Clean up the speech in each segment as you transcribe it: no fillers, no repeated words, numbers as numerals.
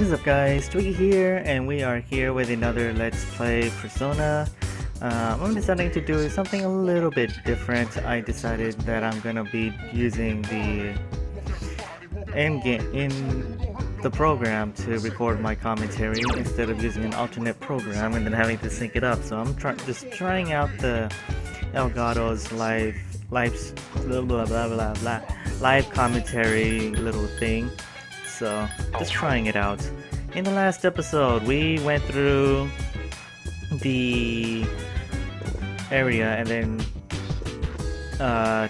What is up guys, Twiggy here, and we are here with another Let's Play Persona. I'm deciding to do something a little bit different. I decided that I'm gonna be using the in the program to record my commentary instead of using an alternate program and then having to sync it up. So I'm just trying out the Elgato's live blah, blah, blah, blah, blah, live commentary little thing. So just trying it out. In the last episode we went through the area and then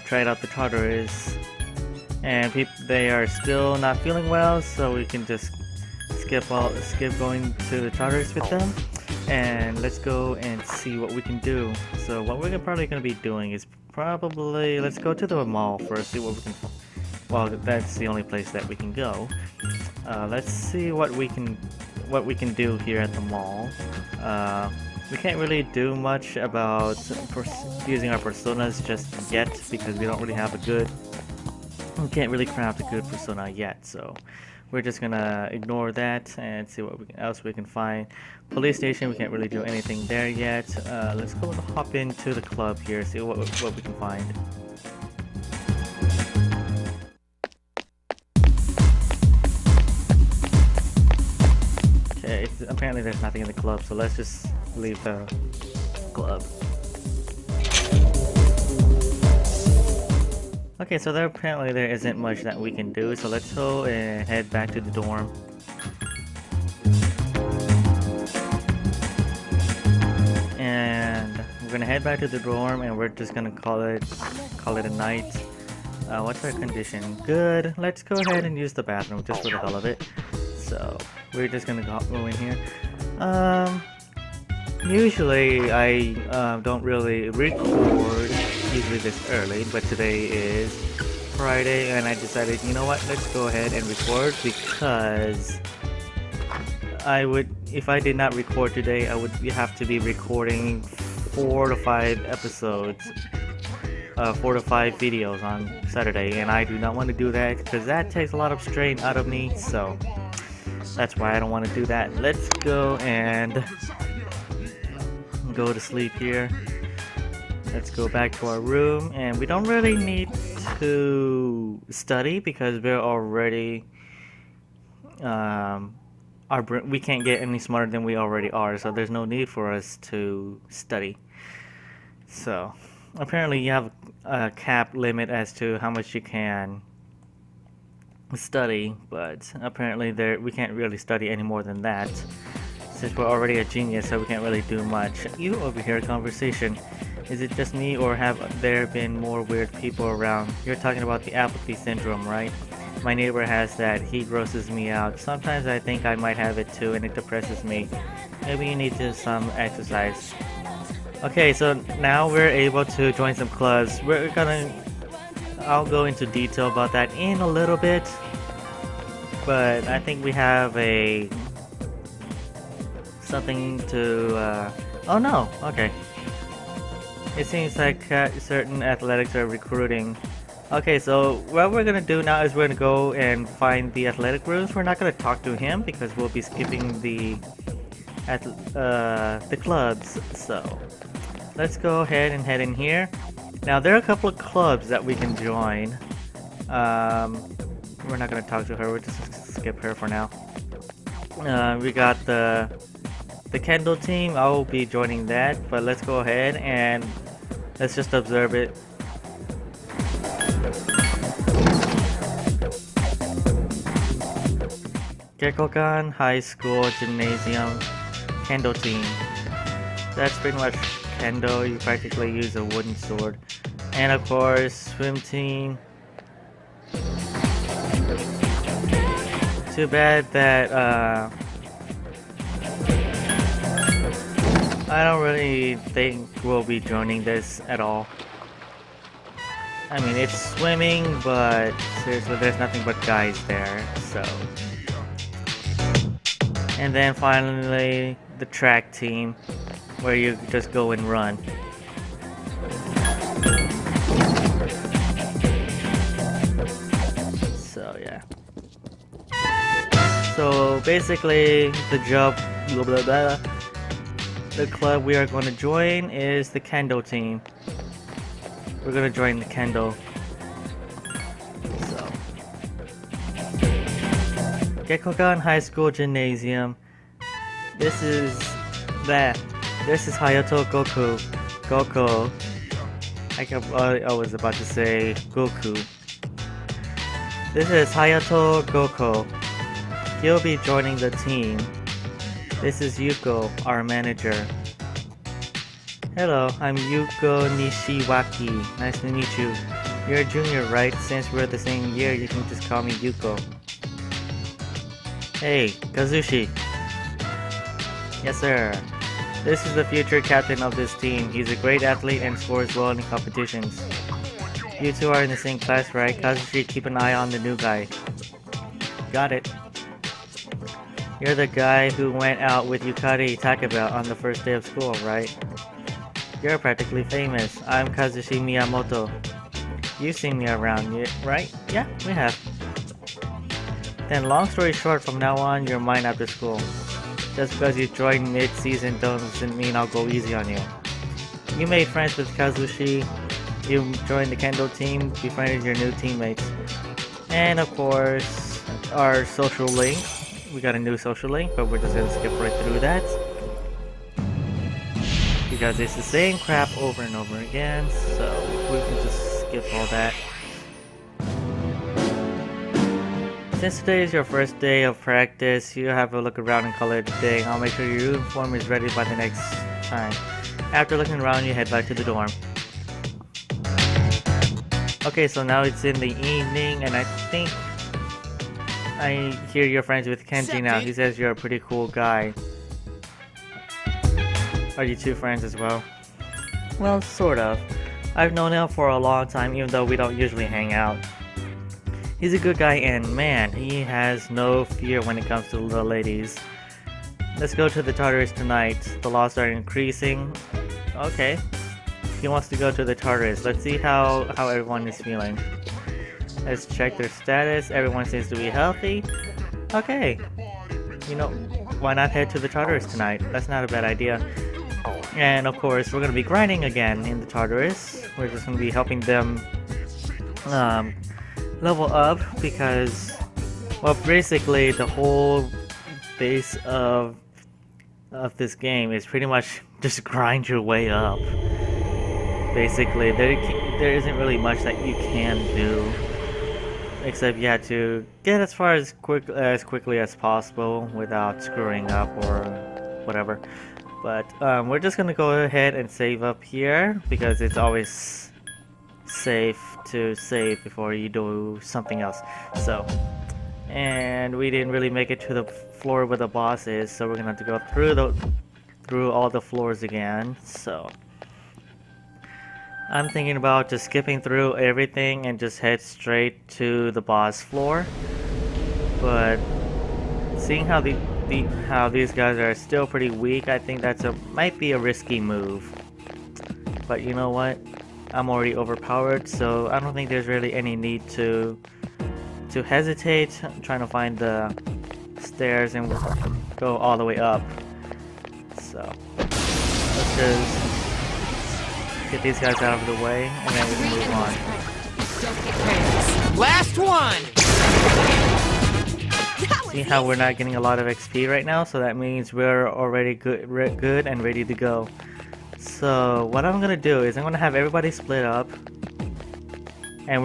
tried out the tartarus, and they are still not feeling well, so we can just skip going to the tartarus with them, and let's go and see what we can do. So what we're probably going to be doing is let's go to the mall first, see what we can. Well, that's the only place that we can go. Let's see what we can do here at the mall. We can't really do much about using our personas just yet because we don't really have we can't really craft a good persona yet. So we're just gonna ignore that and see what else we can find. Police station, we can't really do anything there yet. Let's go hop into the club here, see what we can find. Apparently there's nothing in the club, so let's just leave the club. Okay, so apparently there isn't much that we can do, so let's go and head back to the dorm. And we're gonna head back to the dorm, and we're just gonna call it a night. What's our condition? Good. Let's go ahead and use the bathroom just for the hell of it. So we're just gonna go in here. Usually I don't really record usually this early, but today is Friday and I decided, you know what, let's go ahead and record, because if I did not record today, I would have to be recording 4 to 5 episodes, 4 to 5 videos on Saturday, and I do not want to do that because that takes a lot of strain out of me, so that's why I don't want to do that. Let's go and go to sleep here. Let's go back to our room, and we don't really need to study because we're already we can't get any smarter than we already are, so there's no need for us to study. So apparently you have a cap limit as to how much you can study, but apparently we can't really study any more than that since we're already a genius, so we can't really do much. You overhear a conversation. Is it just me, or have there been more weird people around? You're talking about the apathy syndrome, right? My neighbor has that. He grosses me out. Sometimes I think I might have it too, and it depresses me. Maybe you need some exercise. Okay, so now we're able to join some clubs. I'll go into detail about that in a little bit, but I think we have something to oh no, okay. It seems like certain athletics are recruiting. Okay, so what we're gonna do now is we're gonna go and find the athletic rooms. We're not gonna talk to him because we'll be skipping the clubs, so let's go ahead and head in here. Now there are a couple of clubs that we can join. We're not gonna talk to her, we'll just skip her for now. We got the Kendall team. I will be joining that, but let's go ahead and let's just observe it. Gekkokan High School Gymnasium Kendo team. That's pretty much Kendo. You practically use a wooden sword. And of course, swim team. Too bad that I don't really think we'll be joining this at all. I mean, it's swimming, but seriously, there's nothing but guys there, so. And then finally, the track team, where you just go and run. So yeah. So So basically, blah, blah, blah, the club we are going to join is the Kendo team. We're going to join the Kendo. So, Gekogan High School Gymnasium. This is Hayato Goku. I was about to say Goku. This is Hayato Goku. He'll be joining the team. This is Yuko, our manager. Hello, I'm Yuko Nishiwaki. Nice to meet you. You're a junior, right? Since we're the same year, you can just call me Yuko. Hey, Kazushi. Yes, sir. This is the future captain of this team. He's a great athlete and scores well in competitions. You two are in the same class, right? Kazushi, keep an eye on the new guy. Got it. You're the guy who went out with Yukari Takeba on the first day of school, right? You're practically famous. I'm Kazushi Miyamoto. You've seen me around, right? Yeah, we have. Then long story short, from now on, you're mine after school. Just because you joined mid-season doesn't mean I'll go easy on you. You made friends with Kazushi, you joined the Kendo team, befriended your new teammates. And of course, our social link. We got a new social link, but we're just gonna skip right through that. Because it's the same crap over and over again, so we can just skip all that. Since today is your first day of practice, you have a look around and color the thing. I'll make sure your uniform is ready by the next time. After looking around, you head back to the dorm. Okay, so now it's in the evening, and I think I hear you're friends with Kenji now. He says you're a pretty cool guy. Are you two friends as well? Well, sort of. I've known him for a long time, even though we don't usually hang out. He's a good guy, and man, he has no fear when it comes to the ladies. Let's go to the Tartarus tonight. The laws are increasing. Okay. He wants to go to the Tartarus. Let's see how everyone is feeling. Let's check their status. Everyone seems to be healthy. Okay. You know, why not head to the Tartarus tonight? That's not a bad idea. And of course, we're going to be grinding again in the Tartarus. We're just going to be helping them level up because, well, basically the whole base of this game is pretty much just grind your way up. Basically, there isn't really much that you can do. Except you have to get as far as quickly as possible without screwing up or whatever. But we're just gonna go ahead and save up here because it's always safe to save before you do something else. So, and we didn't really make it to the floor where the boss is, so we're gonna have to go through all the floors again. So I'm thinking about just skipping through everything and just head straight to the boss floor. But seeing how these guys are still pretty weak, I think might be a risky move. But you know what? I'm already overpowered, so I don't think there's really any need to hesitate. I'm trying to find the stairs and go all the way up. So let's just get these guys out of the way, and then we can move on. Last one! See how we're not getting a lot of XP right now, so that means we're already good and ready to go. So what I'm gonna do is I'm gonna have everybody split up, and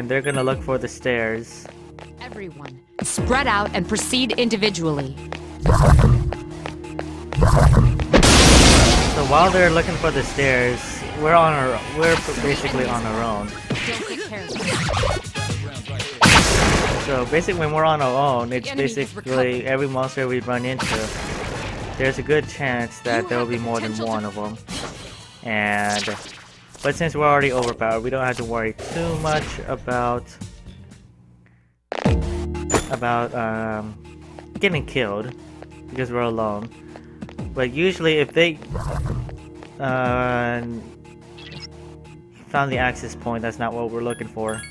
they're gonna look for the stairs. Everyone, spread out and proceed individually. So while they're looking for the stairs, we're basically on our own. So basically when we're on our own, it's basically every monster we run into, there's a good chance that there will be more than one of them. But since we're already overpowered, we don't have to worry too much about getting killed because we're alone. But usually if they found the access point, that's not what we're looking for.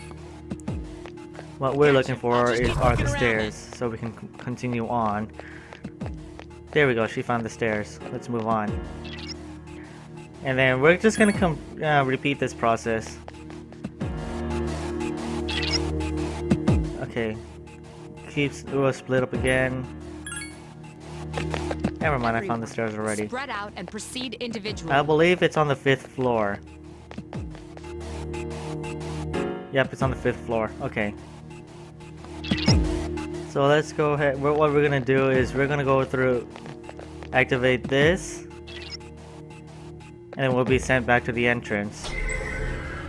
what we're looking for are the stairs, so we can continue on. There we go, she found the stairs. Let's move on. And then we're just gonna repeat this process. Okay. We'll split up again. Never mind, I found the stairs already. Spread out and proceed individually. I believe it's on the 5th floor. Yep, it's on the 5th floor. Okay. So let's go ahead. What we're gonna do is we're gonna go through, activate this, and we'll be sent back to the entrance.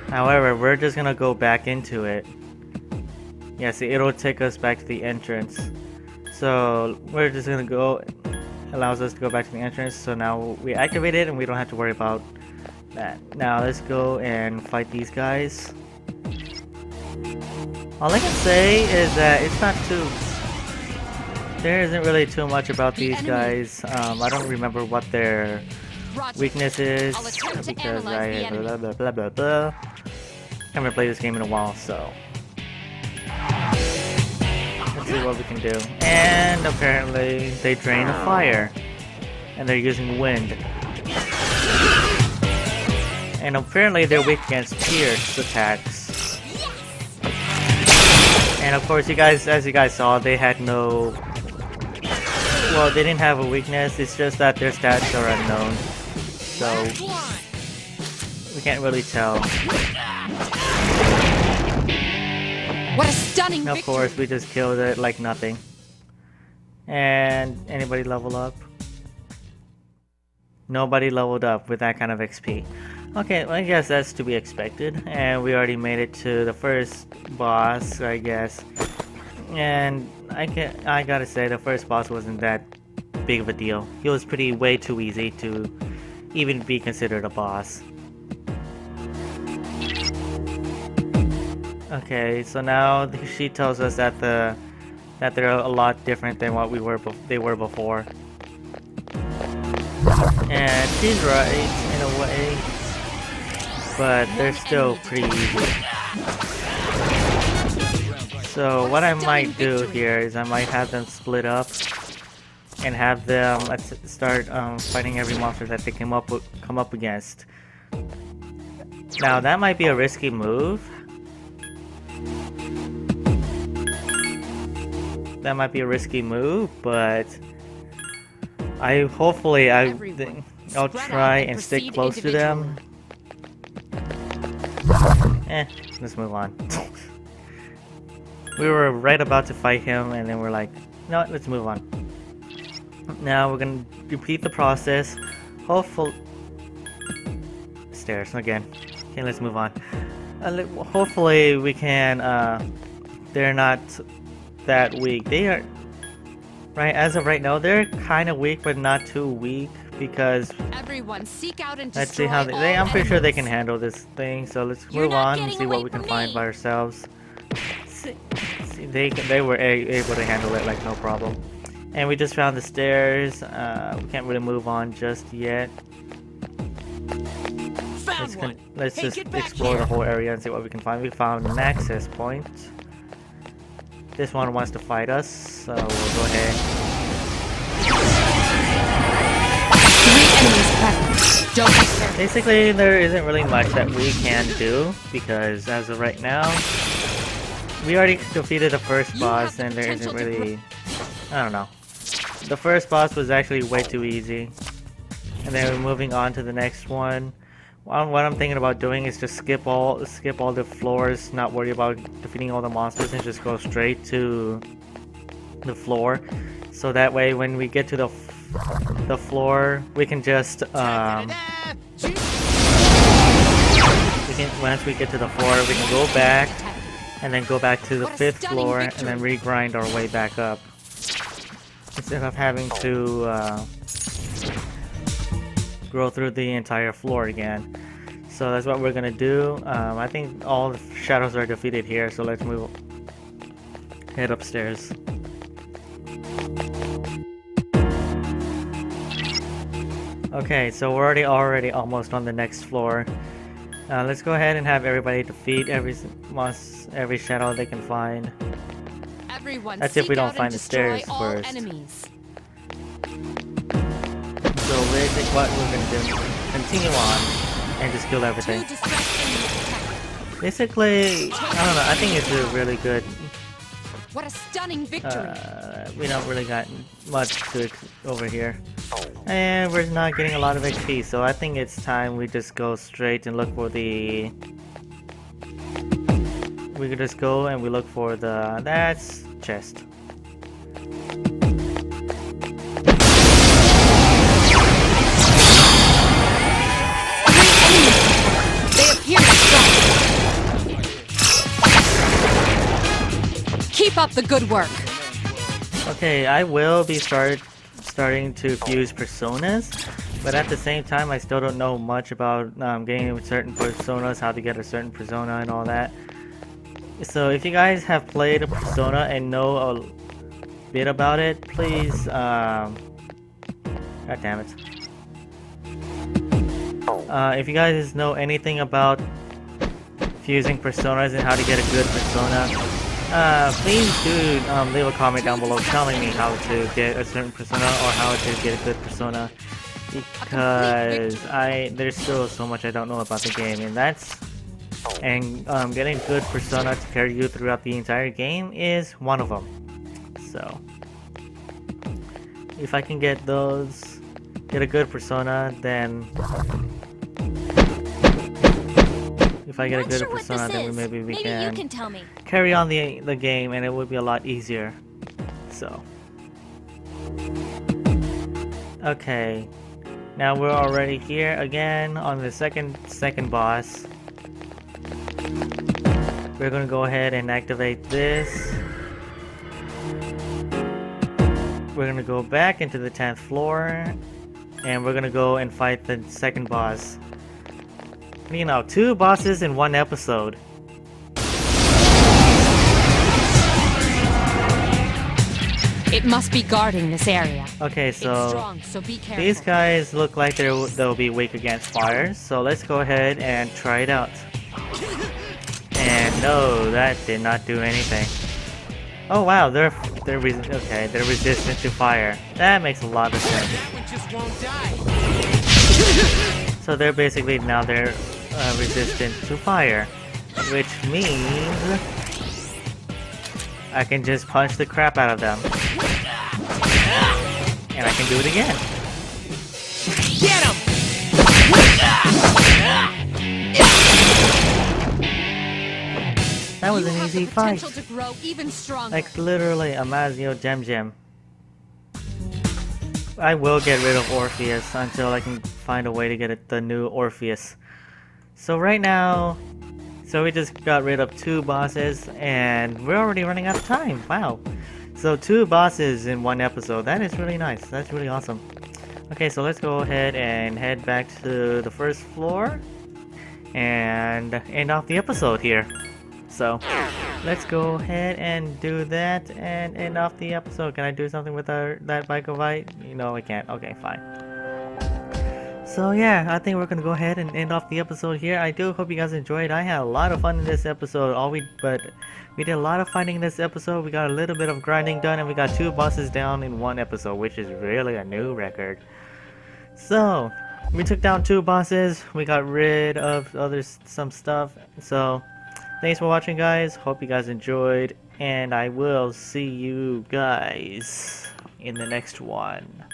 However, we're just gonna go back into it. Yeah, see, it'll take us back to the entrance. So we're just gonna go, allows us to go back to the entrance. So now we activate it and we don't have to worry about that. Now let's go and fight these guys. All I can say is that it's not too, there isn't really too much about these guys. I don't remember what their weakness is because I blah blah blah blah blah. Haven't played this game in a while, so let's see what we can do. And apparently they drain fire, and they're using wind. And apparently they're weak against pierce attacks. And of course, you guys, as you guys saw, they had no. Well, they didn't have a weakness. It's just that their stats are unknown, so we can't really tell. What a stunning And of course, we just killed it like nothing. And anybody level up? Nobody leveled up with that kind of XP. Okay, well, I guess that's to be expected. And we already made it to the first boss, I guess. And I gotta say, the first boss wasn't that big of a deal. He was way too easy to even be considered a boss. Okay, so now she tells us that they're a lot different than what they were before. And she's right in a way, but they're still pretty easy. So what I might do here is I might have them split up and have them start fighting every monster that they come up against. Now that might be a risky move. That might be a risky move, but I'll try and stick close to them. Let's move on. We were right about to fight him, and then we're like, no, let's move on. Now we're gonna repeat the process. Hopefully, stairs again. Okay, let's move on. Hopefully we can. They're not that weak. They are right as of right now. They're kind of weak, but not too weak because. Everyone, seek out and let's see how I'm pretty sure they can handle this thing. So let's move on and see what we can find by ourselves. See, they were able to handle it like no problem. And we just found the stairs. We can't really move on just yet. Let's just explore the whole area and see what we can find. We found an access point. This one wants to fight us, so we'll go ahead. 3 enemies present. Don't be scared. Basically, there isn't really much that we can do because as of right now, we already defeated the first boss, and there isn't really. I don't know. The first boss was actually way too easy, and then we're moving on to the next one. What I'm thinking about doing is just skip all the floors, not worry about defeating all the monsters, and just go straight to the floor. So that way, when we get to the floor, we can just once we get to the floor, we can go back and then go back to the 5th floor and then regrind our way back up instead of having to go through the entire floor again. So that's what we're gonna do. I think all the shadows are defeated here, so let's head upstairs. Okay, so we're already almost on the next floor. Let's go ahead and have everybody defeat every shadow they can find. Everyone, That's if we seek don't out find and the destroy stairs all first. enemies. So basically what we're gonna do, continue on and just kill everything. Two distressed enemies detected. Basically, I don't know, I think it's a really good, What a stunning victory! we don't really got much to over here. And we're not getting a lot of HP, so I think it's time we just go straight and look for the... We could just go and we look for the... That's chest. They appear strong. Keep up the good work. Okay, I will be starting to fuse personas, but at the same time I still don't know much about getting certain personas, how to get a certain persona and all that. So if you guys have played a persona and know a bit about it, please god damn it. If you guys know anything about fusing personas and how to get a good persona, please do leave a comment down below telling me how to get a certain persona or how to get a good persona, because there's still so much I don't know about the game, and getting a good persona to carry you throughout the entire game is one of them. So if I can get a good persona, then if I get a good persona, then maybe we can tell me. carry on the game, and it would be a lot easier. So okay, now we're already here again on the second boss. We're gonna go ahead and activate this. We're gonna go back into the 10th floor, and we're gonna go and fight the second boss. You know, 2 bosses in 1 episode. It must be guarding this area. Okay, It's so strong, so be careful. these guys look like they'll be weak against fire, so let's go ahead and try it out. And no, that did not do anything. Oh wow, they're resistant to fire. That makes a lot of sense. So they're basically now resistant to fire, which means I can just punch the crap out of them, and I can do it again. Get him! That was You an have easy the fight. potential to grow even stronger. Like literally a Mazio Gem. I will get rid of Orpheus until I can find a way to get the new Orpheus. So right now, we just got rid of 2 bosses, and we're already running out of time. Wow. So 2 bosses in 1 episode. That is really nice. That's really awesome. Okay, so let's go ahead and head back to the 1st floor and end off the episode here. So let's go ahead and do that and end off the episode. Can I do something with that bike of light? No, I can't. Okay, fine. So yeah, I think we're gonna go ahead and end off the episode here. I do hope you guys enjoyed. I had a lot of fun in this episode. We did a lot of fighting in this episode. We got a little bit of grinding done, and we got 2 bosses down in 1 episode, which is really a new record. So we took down 2 bosses. We got rid of some stuff. So thanks for watching, guys. Hope you guys enjoyed, and I will see you guys in the next one.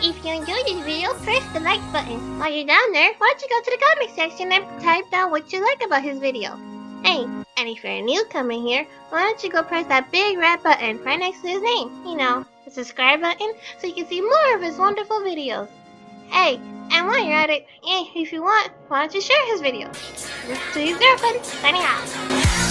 If you enjoyed this video, press the like button. While you're down there, why don't you go to the comment section and type down what you like about his video. Hey, and if you're a newcomer here, why don't you go press that big red button right next to his name? You know, the subscribe button, so you can see more of his wonderful videos. Hey, and while you're at it, if you want, why don't you share his video? To his girlfriend, signing out.